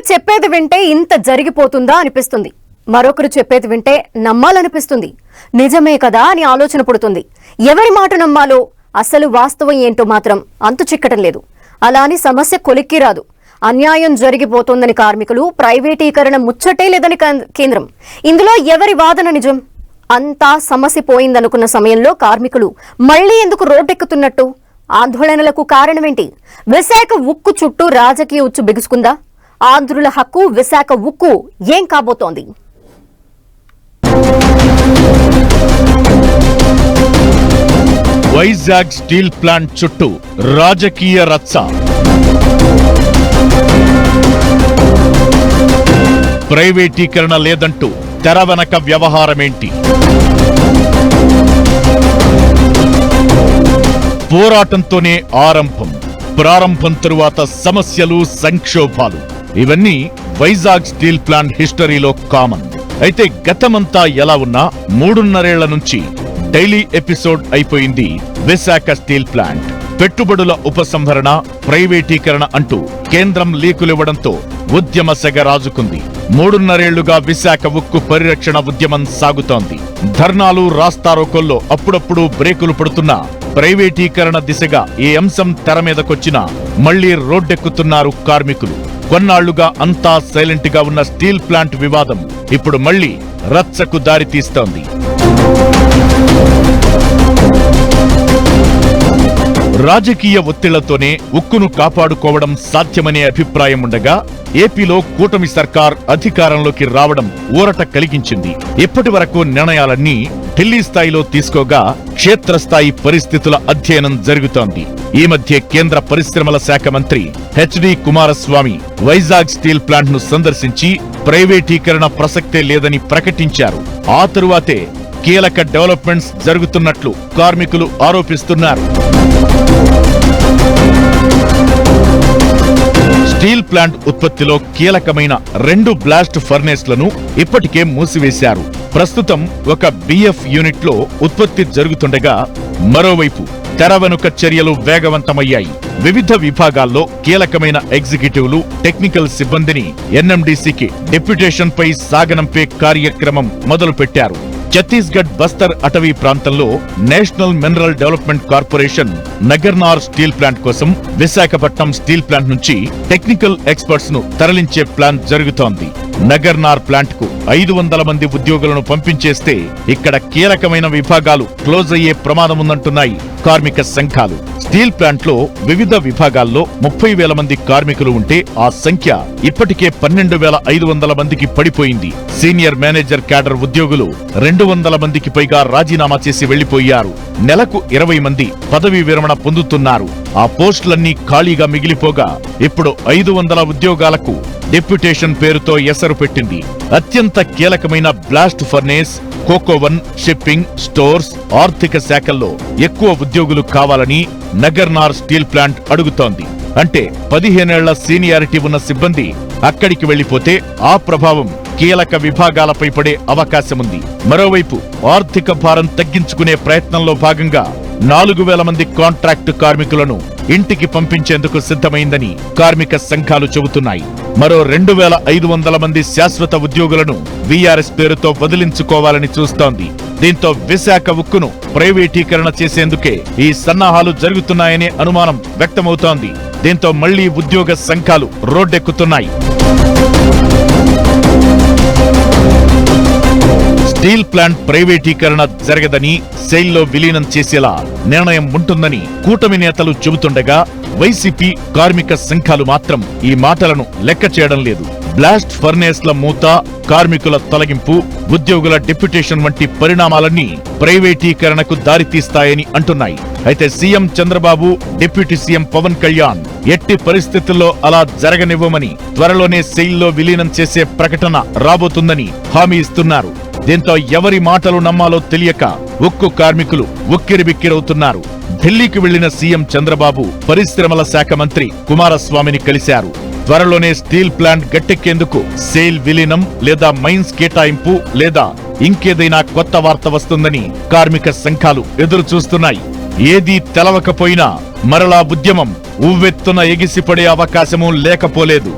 చెప్పేది వింటే ఇంత జరిగిపోతుందా అనిపిస్తుంది. మరొకరు చెప్పేది వింటే నమ్మాలనిపిస్తుంది. నిజమే కదా అని ఆలోచన పుడుతుంది. ఎవరి మాట నమ్మాలో అసలు వాస్తవం ఏంటో మాత్రం అంతు చిక్కటం లేదు. అలా అని సమస్య కొలిక్కి రాదు. అన్యాయం జరిగిపోతుందని కార్మికులు, ప్రైవేటీకరణ ముచ్చటే లేదని కేంద్రం. ఇందులో ఎవరి వాదన నిజం? అంతా సమస్య పోయిందనుకున్న సమయంలో కార్మికులు మళ్లీ ఎందుకు రోడ్డెక్కుతున్నట్టు? ఆందోళనలకు కారణమేంటి? విశాఖ ఉక్కు చుట్టూ రాజకీయ ఉచ్చు బిగుసుకుందా? ఆంధ్రుల హక్కు విశాఖ ఉక్కు ఏం కాబోతోంది? వైజాగ్ స్టీల్ ప్లాంట్ చుట్టూ రాజకీయ రచ్చ. ప్రైవేటీకరణ లేదంటూ తెర వెనక వ్యవహారమేంటి? పోరాటంతోనే ఆరంభం, ప్రారంభం తరువాత సమస్యలు, సంక్షోభాలు, ఇవన్నీ వైజాగ్ స్టీల్ ప్లాంట్ హిస్టరీలో కామన్. అయితే గతమంతా ఎలా ఉన్నా 3.5 ఏళ్ల నుంచి డైలీ ఎపిసోడ్ అయిపోయింది విశాఖ స్టీల్ ప్లాంట్. పెట్టుబడుల ఉపసంహరణ, ప్రైవేటీకరణ అంటూ కేంద్రం లీకులివ్వడంతో ఉద్యమ సెగ రాజుకుంది. 3.5 ఏళ్లుగా విశాఖ ఉక్కు పరిరక్షణ ఉద్యమం సాగుతోంది. ధర్నాలు, రాస్తారోకోల్లో అప్పుడప్పుడు బ్రేకులు పడుతున్నా ప్రైవేటీకరణ దిశగా ఈ అంశం తెర మీదకొచ్చినా మళ్లీ రోడ్డెక్కుతున్నారు కార్మికులు. కొన్నాళ్లుగా అంతా సైలెంట్ గా ఉన్న స్టీల్ ప్లాంట్ వివాదం ఇప్పుడు మళ్లీ రచ్చకు దారితీస్తోంది. రాజకీయ ఒత్తిళ్లతోనే ఉక్కును కాపాడుకోవడం సాధ్యమనే అభిప్రాయం ఉండగా ఏపీలో కూటమి సర్కార్ అధికారంలోకి రావడం ఊరట కలిగించింది. ఇప్పటి వరకు నిర్ణయాలన్నీ ఢిల్లీ స్థాయిలో తీసుకోగా క్షేత్రస్థాయి పరిస్థితుల అధ్యయనం జరుగుతోంది. ఈ మధ్య కేంద్ర పరిశ్రమల శాఖ మంత్రి HD Kumaraswamy Vizag steel plant ను సందర్శించి ప్రైవేటీకరణ ప్రసక్తే లేదని ప్రకటించారు. ఆ తరువాతే కీలక డెవలప్మెంట్స్ జరుగుతున్నట్లు కార్మికులు ఆరోపిస్తున్నారు. స్టీల్ ప్లాంట్ ఉత్పత్తిలో కీలకమైన 2 బ్లాస్ట్ ఫర్నేస్లను ఇప్పటికే మూసివేశారు. ప్రస్తుతం ఒక బిఎఫ్ యూనిట్ లో ఉత్పత్తి జరుగుతుండగా మరోవైపు తెర వెనుక చర్యలు వేగవంతమయ్యాయి. వివిధ విభాగాల్లో కీలకమైన ఎగ్జిక్యూటివ్లు, టెక్నికల్ సిబ్బందిని ఎన్ఎండిసికి డెప్యుటేషన్ పై సాగనంపే కార్యక్రమం మొదలుపెట్టారు. ఛత్తీస్గఢ్ బస్తర్ అటవీ ప్రాంతంలో national mineral development corporation Nagarnar steel plant కోసం విశాఖపట్నం స్టీల్ ప్లాంట్ నుంచి టెక్నికల్ ఎక్స్పర్ట్స్ ను తరలించే ప్లాన్ జరుగుతోంది. నగర్నార్ ప్లాంట్ కు 500 మంది ఉద్యోగులను పంపించేస్తే ఇక్కడ కీలకమైన విభాగాలు క్లోజ్ అయ్యే ప్రమాదముందంటున్నాయి కార్మిక సంఘాలు. స్టీల్ ప్లాంట్ లో వివిధ విభాగాల్లో 30,000 మంది కార్మికులు ఉంటే ఆ సంఖ్య ఇప్పటికే 12,500 మందికి పడిపోయింది. సీనియర్ మేనేజర్ క్యాడర్ ఉద్యోగులు 200 మందికి పైగా రాజీనామా చేసి వెళ్లిపోయారు. నెలకు 20 మంది పదవీ విరమణ పొందుతున్నారు. ఆ పోస్టులన్నీ ఖాళీగా మిగిలిపోగా ఇప్పుడు 500 ఉద్యోగాలకు డెప్యుటేషన్ పేరుతో ఎసరు పెట్టింది. అత్యంత కీలకమైన బ్లాస్ట్ ఫర్నేస్, కోకోవన్, షిప్పింగ్, స్టోర్స్, ఆర్థిక శాఖల్లో ఎక్కువ ఉద్యోగులు కావాలని నగర్నార్ స్టీల్ ప్లాంట్ అడుగుతోంది. అంటే 15 ఏళ్ల సీనియారిటీ ఉన్న సిబ్బంది అక్కడికి వెళ్లిపోతే ఆ ప్రభావం కీలక విభాగాలపై పడే అవకాశముంది. మరోవైపు ఆర్థిక భారం తగ్గించుకునే ప్రయత్నంలో భాగంగా 4,000 మంది కాంట్రాక్టు కార్మికులను ఇంటికి పంపించేందుకు సిద్ధమైందని కార్మిక సంఘాలు చెబుతున్నాయి. మరో 2,500 మంది శాశ్వత ఉద్యోగులను వీఆర్ఎస్ పేరుతో వదిలించుకోవాలని చూస్తోంది. దీంతో విశాఖ ఉక్కును ప్రైవేటీకరణ చేసేందుకే ఈ సన్నాహాలు జరుగుతున్నాయనే అనుమానం వ్యక్తమవుతోంది. దీంతో మళ్లీ ఉద్యోగ సంఘాలు రోడ్డెక్కుతున్నాయి. స్టీల్ ప్లాంట్ ప్రైవేటీకరణ జరగదని, సెయిల్లో విలీనం చేసేలా నిర్ణయం ఉంటుందని కూటమి నేతలు చెబుతుండగా వైసీపీ, కార్మిక సంఘాలు మాత్రం ఈ మాటలను లెక్క చేయడం లేదు. బ్లాస్ట్ ఫర్నేస్ల మూత, కార్మికుల తొలగింపు, ఉద్యోగుల డెప్యుటేషన్ వంటి పరిణామాలన్నీ ప్రైవేటీకరణకు దారితీస్తాయని అంటున్నాయి. అయితే CM Chandrababu, deputy CM Pawan Kalyan ఎట్టి పరిస్థితుల్లో అలా జరగనివ్వమని, త్వరలోనే సెయిల్లో విలీనం చేసే ప్రకటన రాబోతుందని హామీ ఇస్తున్నారు. దీంతో ఎవరి మాటలు నమ్మాలో తెలియక ఉక్కు కార్మికులు ఉక్కిరిబిక్కిరవుతున్నారు. ఢిల్లీకి వెళ్లిన సీఎం చంద్రబాబు పరిశ్రమల శాఖ మంత్రి కుమారస్వామిని కలిశారు. త్వరలోనే స్టీల్ ప్లాంట్ గట్టెక్కేందుకు సెయిల్ విలీనం లేదా మైన్స్ కేటాయింపు లేదా ఇంకేదైనా కొత్త వార్త వస్తుందని కార్మిక సంఘాలు ఎదురు చూస్తున్నాయి. ఏదీ తెలవకపోయినా మరలా ఉద్యమం ఉవ్వెత్తున ఎగిసిపడే అవకాశమూ లేకపోలేదు.